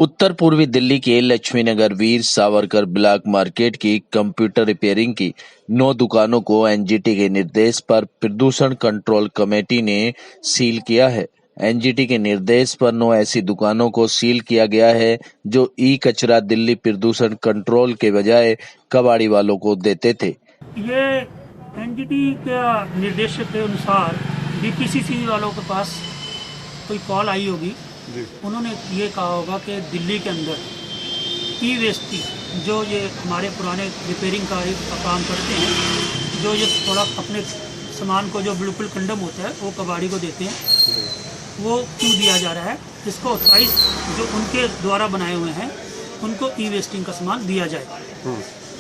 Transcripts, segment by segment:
उत्तर पूर्वी दिल्ली के Laxmi Nagar Veer Savarkar block market की कंप्यूटर रिपेयरिंग की 9 दुकानों को एनजीटी के निर्देश पर प्रदूषण कंट्रोल कमेटी ने सील किया है। एनजीटी के निर्देश पर 9 ऐसी दुकानों को सील किया गया है जो ई कचरा दिल्ली प्रदूषण कंट्रोल के बजाय कबाड़ी वालों को देते थे। ये एनजीटी के निर्देश के अनुसार डीपीसीसी वालों के पास कोई कॉल आई होगी, उन्होंने ये कहा होगा कि दिल्ली के अंदर ई वेस्ट की जो ये हमारे पुराने रिपेयरिंग का काम करते हैं, जो ये थोड़ा अपने सामान को जो बिल्कुल कंडम होता है वो कबाड़ी को देते हैं, वो क्यों दिया जा रहा है। इसको ऑथराइज जो उनके द्वारा बनाए हुए हैं उनको ई वेस्टिंग का सामान दिया जाए,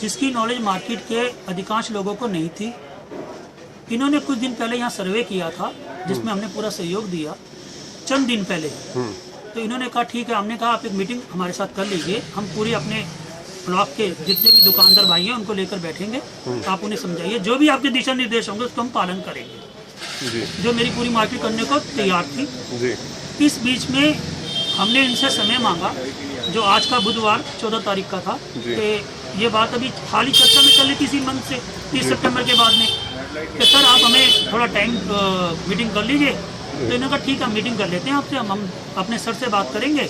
जिसकी नॉलेज मार्केट के अधिकांश लोगों को नहीं थी। इन्होंने कुछ दिन पहले यहाँ सर्वे किया था जिसमें हमने पूरा सहयोग दिया, चंद दिन पहले। तो इन्होंने कहा ठीक है, हमने कहा आप एक मीटिंग हमारे साथ कर लीजिए, हम पूरे अपने ब्लॉक के जितने भी दुकानदार भाई हैं उनको लेकर बैठेंगे, आप उन्हें समझाइए, जो भी आपके दिशा निर्देश होंगे उसको हम पालन करेंगे। जो मेरी पूरी मार्केट करने को तैयार थी। इस बीच में हमने इनसे समय मांगा, जो आज का बुधवार 14 तारीख का था, कि ये बात अभी हाल ही चर्चा में चल रही थी इसी मंथ से 30 सितंबर के बाद में, कि सर आप हमें थोड़ा टाइम मीटिंग कर लीजिए। तो इन्होंने कहा ठीक है, मीटिंग कर लेते हैं आपसे, हम अपने सर से बात करेंगे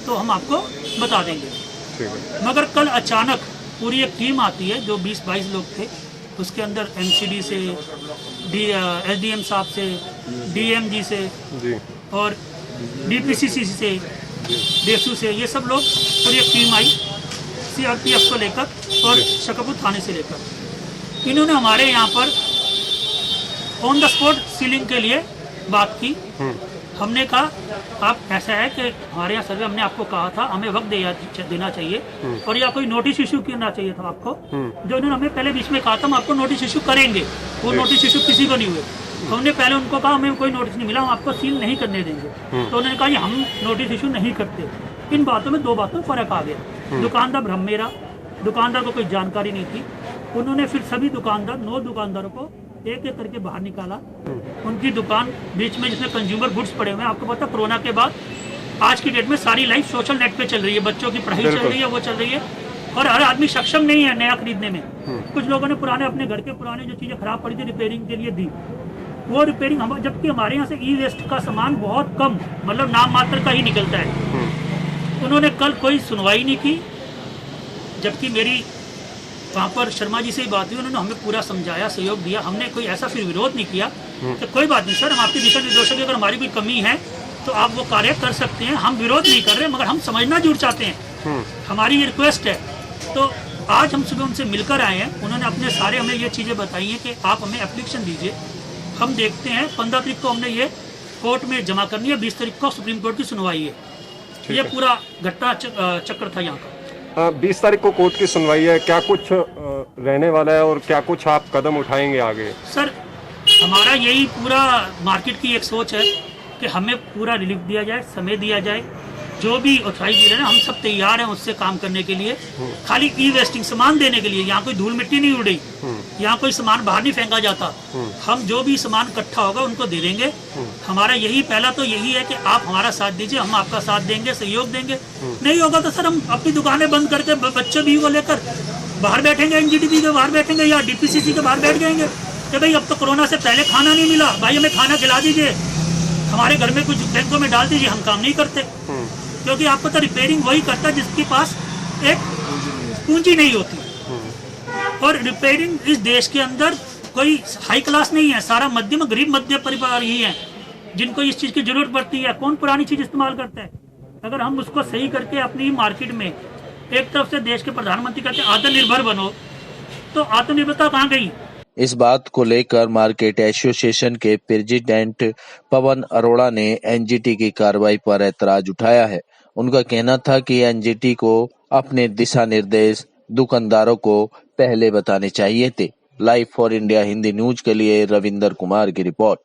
तो हम आपको बता देंगे। मगर कल अचानक पूरी एक टीम आती है जो 20-22 लोग थे, उसके अंदर एमसीडी से, एसडीएम साहब से, डीएमजी से और डीपीसीसी से, डेसू से, ये सब लोग पूरी एक टीम आई सीआरपीएफ को लेकर और शकरपुर थाने से लेकर। इन्होंने हमारे यहाँ पर ऑन द स्पॉट सीलिंग के लिए बात की। हमने कहा आप ऐसा है कि हमारे यहाँ सर्वे, हमने आपको कहा था हमें वक्त देना चाहिए और या कोई नोटिस इशू करना चाहिए था आपको, जो इन्होंने हमें पहले बीच में कहा था हम आपको नोटिस इशू करेंगे, वो नोटिस इशू किसी को नहीं हुए। हमने पहले उनको कहा हमें कोई नोटिस नहीं मिला, हम आपको सील नहीं करने देंगे। तो उन्होंने कहा हम नोटिस इशू नहीं करते। इन बातों में 2 बातों फर्क आ गया। दुकानदार भ्रम मेरा, दुकानदार को कोई जानकारी नहीं थी। उन्होंने फिर सभी दुकानदार 9 दुकानदारों को एक एक करके बाहर निकाला। उनकी दुकान बीच में जिसमें कंज्यूमर गुड्स पड़े हुए हैं, आपको पता कोरोना के बाद आज की डेट में सारी लाइफ सोशल नेट पे चल रही है, बच्चों की पढ़ाई चल रही है, वो चल रही है और हर आदमी सक्षम नहीं है नया खरीदने में। कुछ लोगों ने पुराने अपने घर के पुराने जो चीजें खराब पड़ी थी रिपेयरिंग के लिए दी, वो रिपेयरिंग हम, जबकि हमारे यहाँ से ई वेस्ट का सामान बहुत कम, मतलब नाम मात्र का ही निकलता है। उन्होंने कल कोई सुनवाई नहीं की, जबकि मेरी वहाँ पर शर्मा जी से ही बात हुई, उन्होंने हमें पूरा समझाया, सहयोग दिया। हमने कोई ऐसा फिर विरोध नहीं किया कि कोई बात नहीं सर, हम आपके दिशा निर्देशों की अगर हमारी कोई कमी है तो आप वो कार्य कर सकते हैं, हम विरोध नहीं कर रहे, मगर हम समझना जरूर चाहते हैं, हमारी ये रिक्वेस्ट है। तो आज हम सुबह उनसे मिलकर आए हैं, उन्होंने अपने सारे हमें ये चीज़ें बताई हैं कि आप हमें एप्लीकेशन दीजिए, हम देखते हैं। 15 तारीख को हमने ये कोर्ट में जमा करनी है, 20 तारीख को सुप्रीम कोर्ट की सुनवाई है। ये पूरा घटना चक्र था यहाँ का। 20 तारीख को कोर्ट की सुनवाई है, क्या कुछ रहने वाला है और क्या कुछ आप कदम उठाएंगे आगे? सर हमारा यही पूरा मार्केट की एक सोच है कि हमें पूरा रिलीफ दिया जाए, समय दिया जाए, जो भी ऑथराइज दे रहे हैं हम सब तैयार हैं उससे काम करने के लिए। खाली ई वेस्टिंग सामान देने के लिए, यहाँ कोई धूल मिट्टी नहीं उड़ रही, यहाँ कोई सामान बाहर नहीं फेंका जाता। हम जो भी सामान इकट्ठा होगा उनको दे देंगे। हमारा यही पहला तो यही है कि आप हमारा साथ दीजिए, हम आपका साथ देंगे, सहयोग देंगे। नहीं होगा तो सर हम अपनी दुकानें बंद करके बच्चे भी को लेकर बाहर बैठेंगे, एनजीटी के बाहर बैठेंगे या डीपीसीसी के बाहर बैठ जाएंगे कि भाई अब तो कोरोना से पहले खाना नहीं मिला, भाई हमें खाना खिला दीजिए, हमारे घर में कुछ बैंकों में डाल दीजिए। हम काम नहीं करते, क्योंकि आपको तो रिपेयरिंग वही करता है जिसके पास एक पूंजी नहीं होती। और रिपेयरिंग इस देश के अंदर कोई हाई क्लास नहीं है, सारा मध्यम गरीब मध्य परिवार ही है जिनको इस चीज की जरूरत पड़ती है। कौन पुरानी चीज इस्तेमाल करता है? अगर हम उसको सही करके अपनी मार्केट में एक तरफ से देश के प्रधानमंत्री कहते हैं आत्मनिर्भर बनो, तो आत्मनिर्भरता कहाँ गई? इस बात को लेकर मार्केट एसोसिएशन के प्रेसिडेंट पवन अरोड़ा ने एनजीटी की कार्रवाई पर ऐतराज उठाया है। उनका कहना था कि एनजीटी को अपने दिशा निर्देश दुकानदारों को पहले बताने चाहिए थे। Live for India Hindi news के लिए रविंदर कुमार की रिपोर्ट।